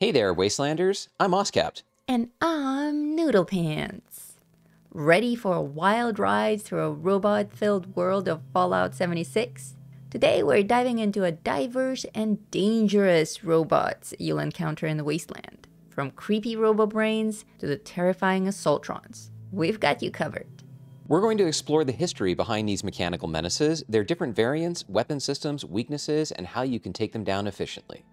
Hey there, Wastelanders. I'm Oscapt. And I'm Noodle Pants. Ready for a wild ride through a robot-filled world of Fallout 76? Today we're diving into a diverse and dangerous robots you'll encounter in the wasteland. From creepy Robobrains to the terrifying Assaultrons, we've got you covered. We're going to explore the history behind these mechanical menaces, their different variants, weapon systems, weaknesses, and how you can take them down efficiently.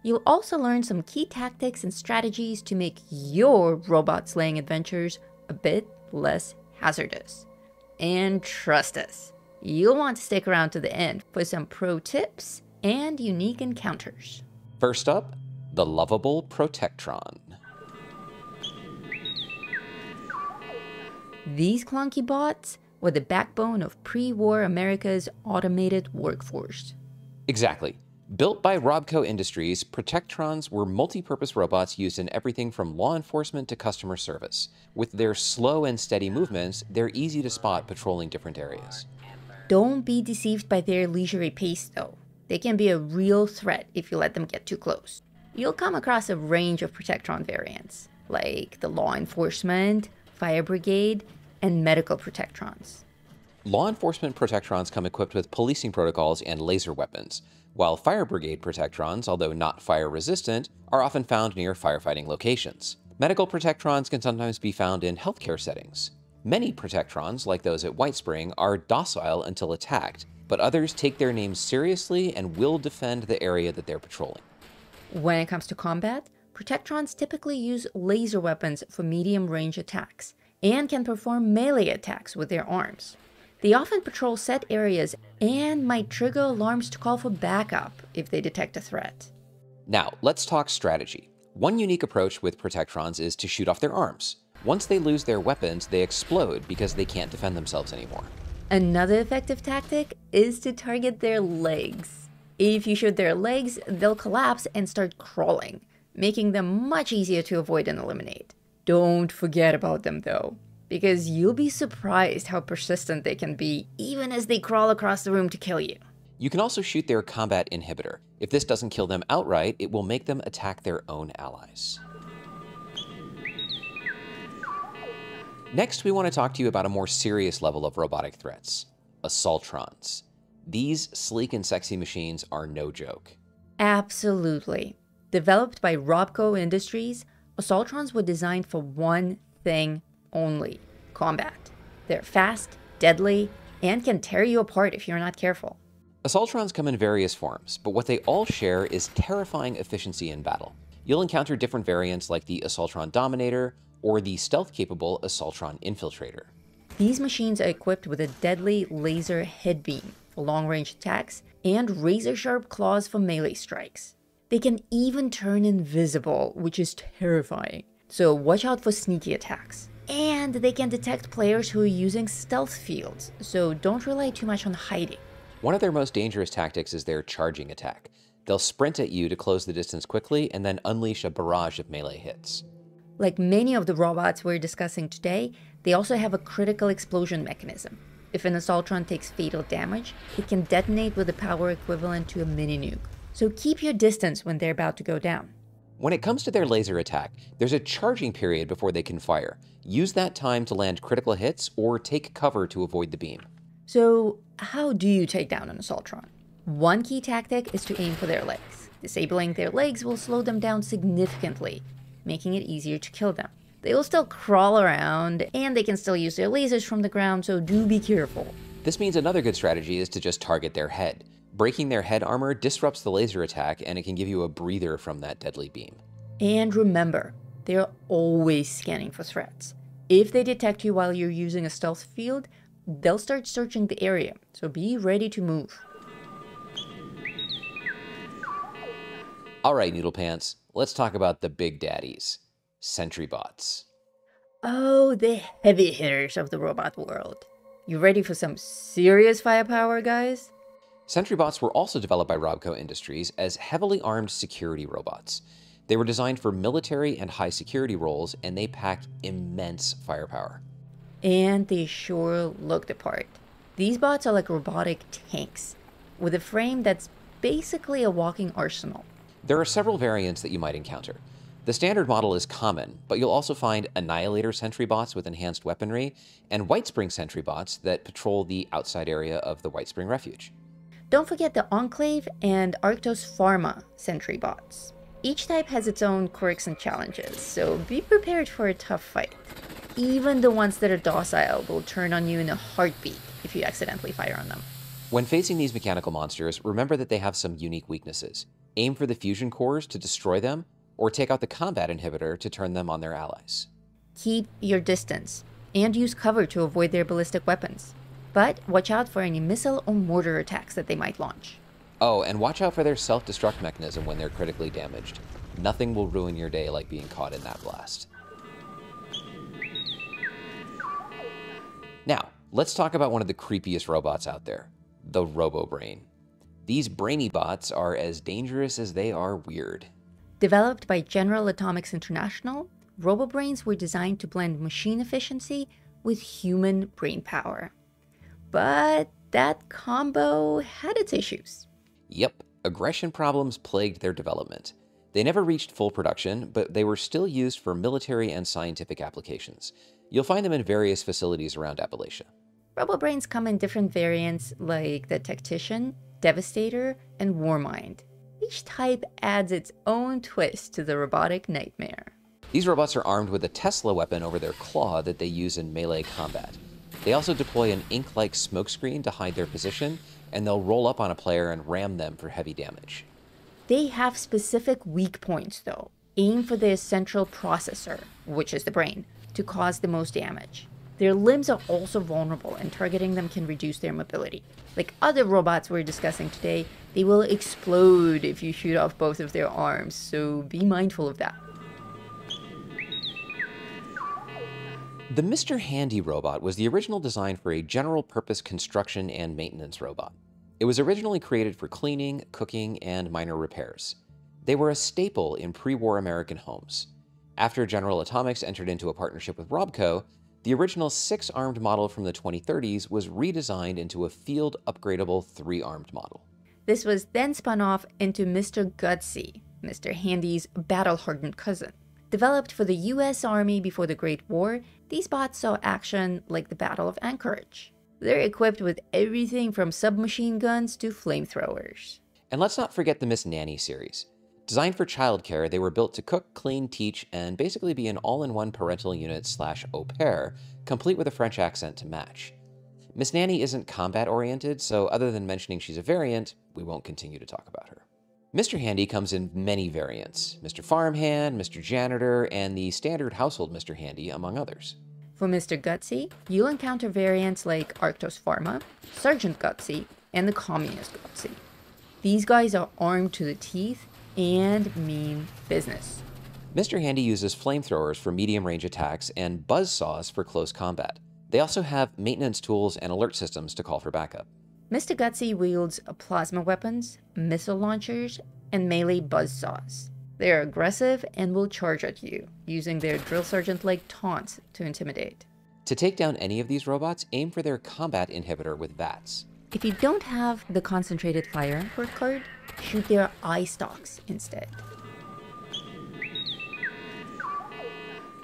You'll also learn some key tactics and strategies to make your robot-slaying adventures a bit less hazardous. And trust us, you'll want to stick around to the end for some pro tips and unique encounters. First up, the lovable Protectron. These clunky bots were the backbone of pre-war America's automated workforce. Exactly. Built by Robco Industries, Protectrons were multi-purpose robots used in everything from law enforcement to customer service. With their slow and steady movements, they're easy to spot patrolling different areas. Don't be deceived by their leisurely pace though. They can be a real threat if you let them get too close. You'll come across a range of Protectron variants, like the law enforcement, fire brigade, and medical Protectrons. Law enforcement Protectrons come equipped with policing protocols and laser weapons, while fire brigade Protectrons, although not fire-resistant, are often found near firefighting locations. Medical Protectrons can sometimes be found in healthcare settings. Many Protectrons, like those at White Spring, are docile until attacked, but others take their names seriously and will defend the area that they're patrolling. When it comes to combat, Protectrons typically use laser weapons for medium-range attacks, and can perform melee attacks with their arms. They often patrol set areas and might trigger alarms to call for backup if they detect a threat. Now, let's talk strategy. One unique approach with Protectrons is to shoot off their arms. Once they lose their weapons, they explode because they can't defend themselves anymore. Another effective tactic is to target their legs. If you shoot their legs, they'll collapse and start crawling, making them much easier to avoid and eliminate. Don't forget about them though, because you'll be surprised how persistent they can be even as they crawl across the room to kill you. You can also shoot their combat inhibitor. If this doesn't kill them outright, it will make them attack their own allies. Next, we want to talk to you about a more serious level of robotic threats, Assaultrons. These sleek and sexy machines are no joke. Absolutely. Developed by Robco Industries, Assaultrons were designed for one thing only: combat. They're fast, deadly, and can tear you apart if you're not careful. Assaultrons come in various forms, but what they all share is terrifying efficiency in battle. You'll encounter different variants like the Assaultron Dominator or the stealth-capable Assaultron Infiltrator. These machines are equipped with a deadly laser head beam for long-range attacks and razor-sharp claws for melee strikes. They can even turn invisible, which is terrifying, so watch out for sneaky attacks. And they can detect players who are using stealth fields, so don't rely too much on hiding. One of their most dangerous tactics is their charging attack. They'll sprint at you to close the distance quickly and then unleash a barrage of melee hits. Like many of the robots we're discussing today, they also have a critical explosion mechanism. If an Assaultron takes fatal damage, it can detonate with a power equivalent to a mini-nuke. So keep your distance when they're about to go down. When it comes to their laser attack, there's a charging period before they can fire. Use that time to land critical hits or take cover to avoid the beam. So how do you take down an Assaultron? One key tactic is to aim for their legs. Disabling their legs will slow them down significantly, making it easier to kill them. They will still crawl around, and they can still use their lasers from the ground, so do be careful. This means another good strategy is to just target their head. Breaking their head armor disrupts the laser attack, and it can give you a breather from that deadly beam. And remember, they're always scanning for threats. If they detect you while you're using a stealth field, they'll start searching the area, so be ready to move. Alright, Noodle Pants, let's talk about the big daddies, Sentry Bots. Oh, the heavy hitters of the robot world. You ready for some serious firepower, guys? Sentry Bots were also developed by Robco Industries as heavily armed security robots. They were designed for military and high security roles, and they packed immense firepower. And they sure look the part. These bots are like robotic tanks, with a frame that's basically a walking arsenal. There are several variants that you might encounter. The standard model is common, but you'll also find Annihilator Sentry Bots with enhanced weaponry, and White Spring Sentry Bots that patrol the outside area of the White Spring Refuge. Don't forget the Enclave and Arctos Pharma Sentry Bots. Each type has its own quirks and challenges, so be prepared for a tough fight. Even the ones that are docile will turn on you in a heartbeat if you accidentally fire on them. When facing these mechanical monsters, remember that they have some unique weaknesses. Aim for the fusion cores to destroy them, or take out the combat inhibitor to turn them on their allies. Keep your distance, and use cover to avoid their ballistic weapons. But watch out for any missile or mortar attacks that they might launch. Oh, and watch out for their self-destruct mechanism when they're critically damaged. Nothing will ruin your day like being caught in that blast. Now, let's talk about one of the creepiest robots out there, the Robobrain. These brainy bots are as dangerous as they are weird. Developed by General Atomics International, Robobrains were designed to blend machine efficiency with human brain power. But that combo had its issues. Yep, aggression problems plagued their development. They never reached full production, but they were still used for military and scientific applications. You'll find them in various facilities around Appalachia. Robobrains come in different variants like the Tactician, Devastator, and Warmind. Each type adds its own twist to the robotic nightmare. These robots are armed with a Tesla weapon over their claw that they use in melee combat. They also deploy an ink-like smokescreen to hide their position, and they'll roll up on a player and ram them for heavy damage. They have specific weak points though. Aim for their central processor, which is the brain, to cause the most damage. Their limbs are also vulnerable, and targeting them can reduce their mobility. Like other robots we're discussing today, they will explode if you shoot off both of their arms, so be mindful of that. The Mr. Handy robot was the original design for a general-purpose construction and maintenance robot. It was originally created for cleaning, cooking, and minor repairs. They were a staple in pre-war American homes. After General Atomics entered into a partnership with Robco, the original 6-armed model from the 2030s was redesigned into a field-upgradable 3-armed model. This was then spun off into Mr. Gutsy, Mr. Handy's battle-hardened cousin. Developed for the US Army before the Great War, these bots saw action like the Battle of Anchorage. They're equipped with everything from submachine guns to flamethrowers. And let's not forget the Miss Nanny series. Designed for childcare, they were built to cook, clean, teach, and basically be an all-in-one parental unit / au pair, complete with a French accent to match. Miss Nanny isn't combat-oriented, so other than mentioning she's a variant, we won't continue to talk about her. Mr. Handy comes in many variants: Mr. Farmhand, Mr. Janitor, and the standard household Mr. Handy, among others. For Mr. Gutsy, you'll encounter variants like Arctos Pharma, Sergeant Gutsy, and the Communist Gutsy. These guys are armed to the teeth and mean business. Mr. Handy uses flamethrowers for medium-range attacks and buzzsaws for close combat. They also have maintenance tools and alert systems to call for backup. Mr. Gutsy wields plasma weapons, missile launchers, and melee buzzsaws. They are aggressive and will charge at you, using their drill sergeant-like taunts to intimidate. To take down any of these robots, aim for their combat inhibitor with VATS. If you don't have the concentrated fire quirk card, shoot their eye stalks instead.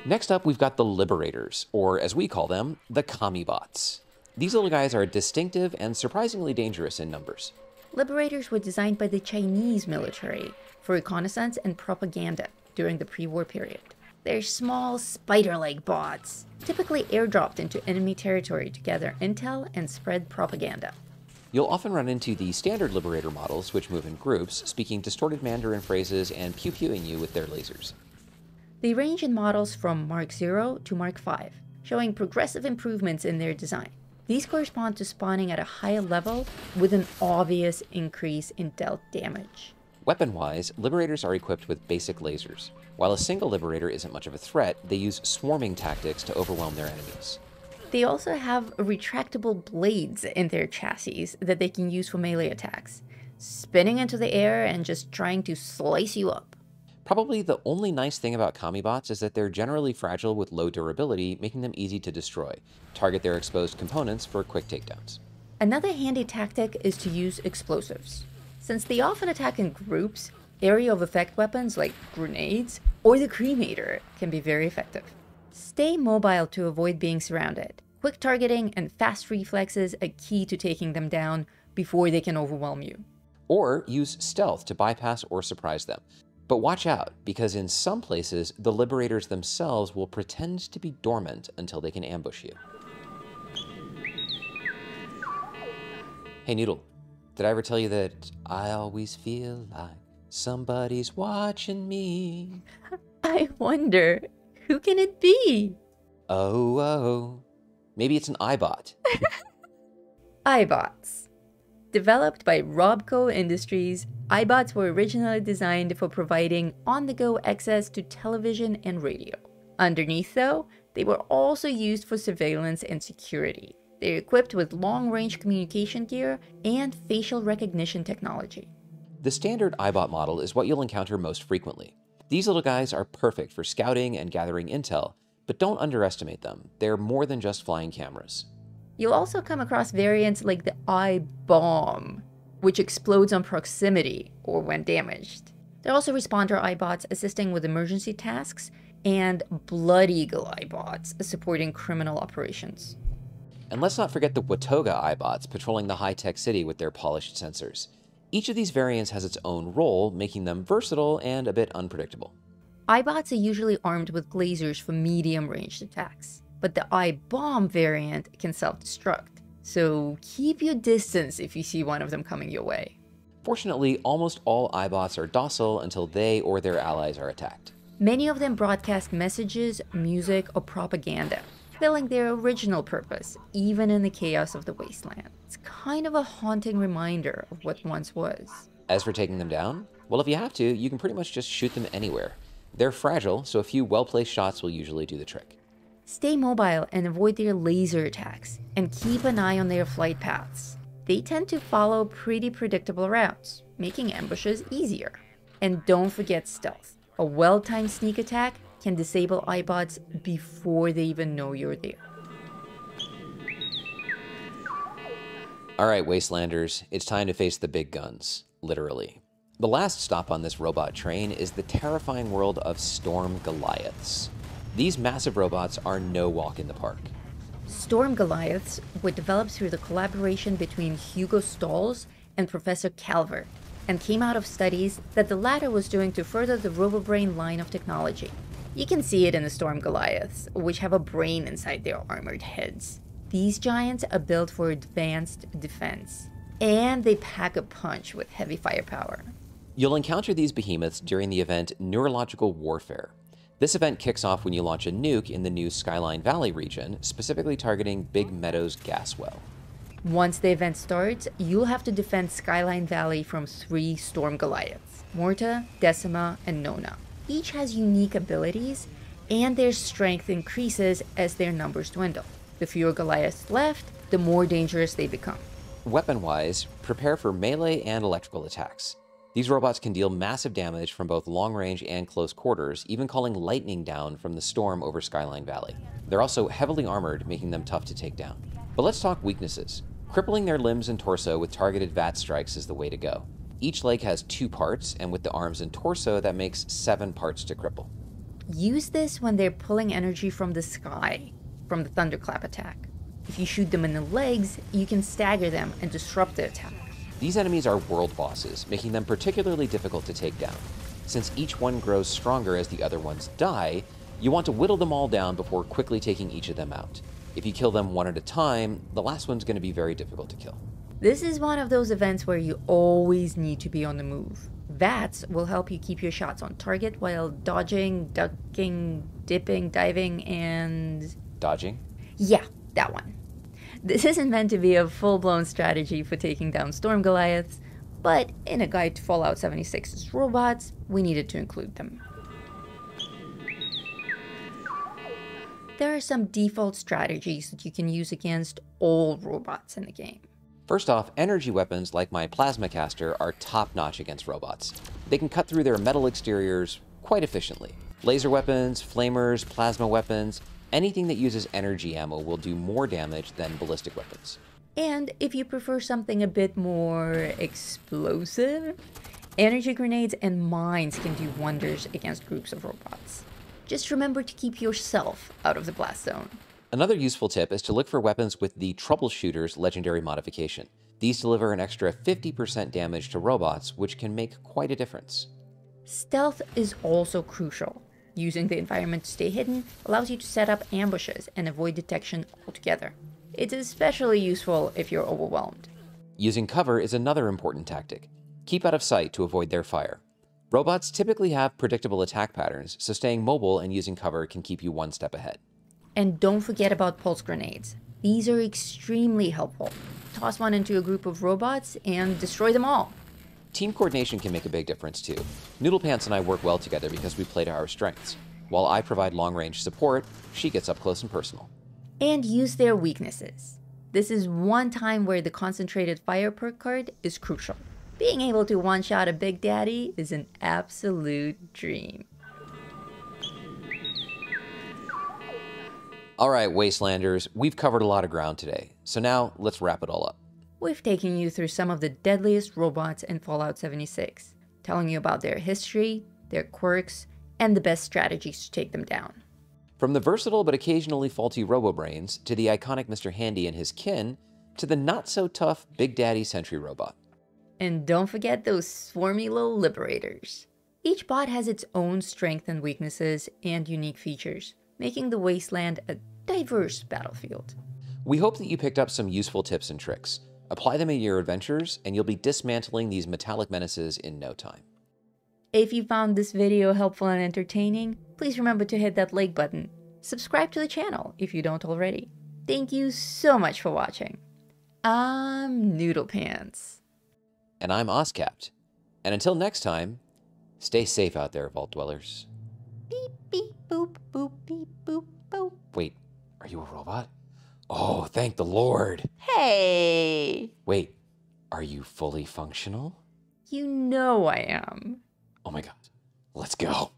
Next up, we've got the Liberators, or as we call them, the Bots. These little guys are distinctive and surprisingly dangerous in numbers. Liberators were designed by the Chinese military for reconnaissance and propaganda during the pre-war period. They're small, spider-like bots, typically airdropped into enemy territory to gather intel and spread propaganda. You'll often run into the standard Liberator models, which move in groups, speaking distorted Mandarin phrases and pew-pewing you with their lasers. They range in models from Mark 0 to Mark 5, showing progressive improvements in their design. These correspond to spawning at a higher level with an obvious increase in dealt damage. Weapon-wise, Liberators are equipped with basic lasers. While a single Liberator isn't much of a threat, they use swarming tactics to overwhelm their enemies. They also have retractable blades in their chassis that they can use for melee attacks, spinning into the air and just trying to slice you up. Probably the only nice thing about Bots is that they're generally fragile with low durability, making them easy to destroy. Target their exposed components for quick takedowns. Another handy tactic is to use explosives. Since they often attack in groups, Area of effect weapons like grenades or the cremator can be very effective. Stay mobile to avoid being surrounded. Quick targeting and fast reflexes are key to taking them down before they can overwhelm you. Or use stealth to bypass or surprise them. But watch out, because in some places, the Liberators themselves will pretend to be dormant until they can ambush you. Hey Noodle, did I ever tell you that I always feel like somebody's watching me? I wonder, who can it be? Oh, maybe it's an Eyebot. Eyebots. Developed by Robco Industries, Eyebots were originally designed for providing on-the-go access to television and radio. Underneath, though, they were also used for surveillance and security. They're equipped with long-range communication gear and facial recognition technology. The standard Eyebot model is what you'll encounter most frequently. These little guys are perfect for scouting and gathering intel, but don't underestimate them. They're more than just flying cameras. You'll also come across variants like the Eye Bomb, which explodes on proximity or when damaged. There are also responder Eyebots assisting with emergency tasks, and Blood Eagle Eyebots supporting criminal operations. And let's not forget the Watoga Eyebots patrolling the high-tech city with their polished sensors. Each of these variants has its own role, making them versatile and a bit unpredictable. Eyebots are usually armed with lasers for medium-ranged attacks, but the Eye Bomb variant can self-destruct, so keep your distance if you see one of them coming your way. Fortunately, almost all Eyebots are docile until they or their allies are attacked. Many of them broadcast messages, music, or propaganda, fulfilling their original purpose, even in the chaos of the wasteland. It's kind of a haunting reminder of what once was. As for taking them down, well, if you have to, you can pretty much just shoot them anywhere. They're fragile, so a few well-placed shots will usually do the trick. Stay mobile and avoid their laser attacks, and keep an eye on their flight paths. They tend to follow pretty predictable routes, making ambushes easier. And don't forget stealth. A well-timed sneak attack can disable Eyebots before they even know you're there. Alright, Wastelanders, it's time to face the big guns, literally. The last stop on this robot train is the terrifying world of Storm Goliaths. These massive robots are no walk in the park. Storm Goliaths were developed through the collaboration between Hugo Stalls and Professor Calvert, and came out of studies that the latter was doing to further the Robobrain line of technology. You can see it in the Storm Goliaths, which have a brain inside their armored heads. These giants are built for advanced defense, and they pack a punch with heavy firepower. You'll encounter these behemoths during the event Neurological Warfare. This event kicks off when you launch a nuke in the new Skyline Valley region, specifically targeting Big Meadows gas well. Once the event starts, you'll have to defend Skyline Valley from 3 Storm Goliaths, Morta, Decima, and Nona. Each has unique abilities, and their strength increases as their numbers dwindle. The fewer Goliaths left, the more dangerous they become. Weapon-wise, prepare for melee and electrical attacks. These robots can deal massive damage from both long-range and close quarters, even calling lightning down from the storm over Skyline Valley. They're also heavily armored, making them tough to take down. But let's talk weaknesses. Crippling their limbs and torso with targeted VAT strikes is the way to go. Each leg has 2 parts, and with the arms and torso, that makes 7 parts to cripple. Use this when they're pulling energy from the sky, from the thunderclap attack. If you shoot them in the legs, you can stagger them and disrupt the attack. These enemies are world bosses, making them particularly difficult to take down. Since each one grows stronger as the other ones die, you want to whittle them all down before quickly taking each of them out. If you kill them one at a time, the last one's going to be very difficult to kill. This is one of those events where you always need to be on the move. VATS will help you keep your shots on target while dodging, ducking, dipping, diving, and... Dodging? Yeah, that one. This isn't meant to be a full-blown strategy for taking down Storm Goliaths, but in a guide to Fallout 76's robots, we needed to include them. There are some default strategies that you can use against all robots in the game. First off, energy weapons like my plasma caster are top-notch against robots. They can cut through their metal exteriors quite efficiently. Laser weapons, flamers, plasma weapons, anything that uses energy ammo will do more damage than ballistic weapons. And if you prefer something a bit more explosive, Energy grenades and mines can do wonders against groups of robots. Just remember to keep yourself out of the blast zone. Another useful tip is to look for weapons with the Troubleshooter's legendary modification. These deliver an extra 50% damage to robots, which can make quite a difference. Stealth is also crucial. Using the environment to stay hidden allows you to set up ambushes and avoid detection altogether. It's especially useful if you're overwhelmed. Using cover is another important tactic. Keep out of sight to avoid their fire. Robots typically have predictable attack patterns, so staying mobile and using cover can keep you one step ahead. And don't forget about pulse grenades. These are extremely helpful. Toss one into a group of robots and destroy them all. Team coordination can make a big difference too. Noodlepants and I work well together because we play to our strengths. While I provide long-range support, she gets up close and personal. And use their weaknesses. This is one time where the concentrated fire perk card is crucial. Being able to one-shot a Big Daddy is an absolute dream. Alright, Wastelanders, we've covered a lot of ground today, so now let's wrap it all up. We've taken you through some of the deadliest robots in Fallout 76, telling you about their history, their quirks, and the best strategies to take them down. From the versatile but occasionally faulty Robobrains, to the iconic Mr. Handy and his kin, to the not-so-tough Big Daddy Sentry Robot. And don't forget those swarmy little Liberators. Each bot has its own strengths and weaknesses and unique features, making the Wasteland a diverse battlefield. We hope that you picked up some useful tips and tricks. Apply them in your adventures, and you'll be dismantling these metallic menaces in no time. If you found this video helpful and entertaining, please remember to hit that like button. Subscribe to the channel if you don't already. Thank you so much for watching. I'm Noodlepants. And I'm Oscapt. And until next time, stay safe out there, Vault Dwellers. Beep, beep, boop, boop, beep, boop, boop. Wait, are you a robot? Oh, thank the Lord. Hey! Wait, are you fully functional? You know I am. Oh my god, let's go.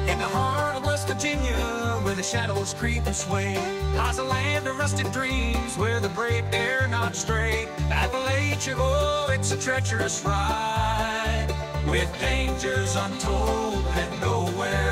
In the heart of West Virginia, where the shadows creep and sway, lies a land of rusted dreams, where the brave dare not stray. Appalachia, oh, it's a treacherous ride, with dangers untold and nowhere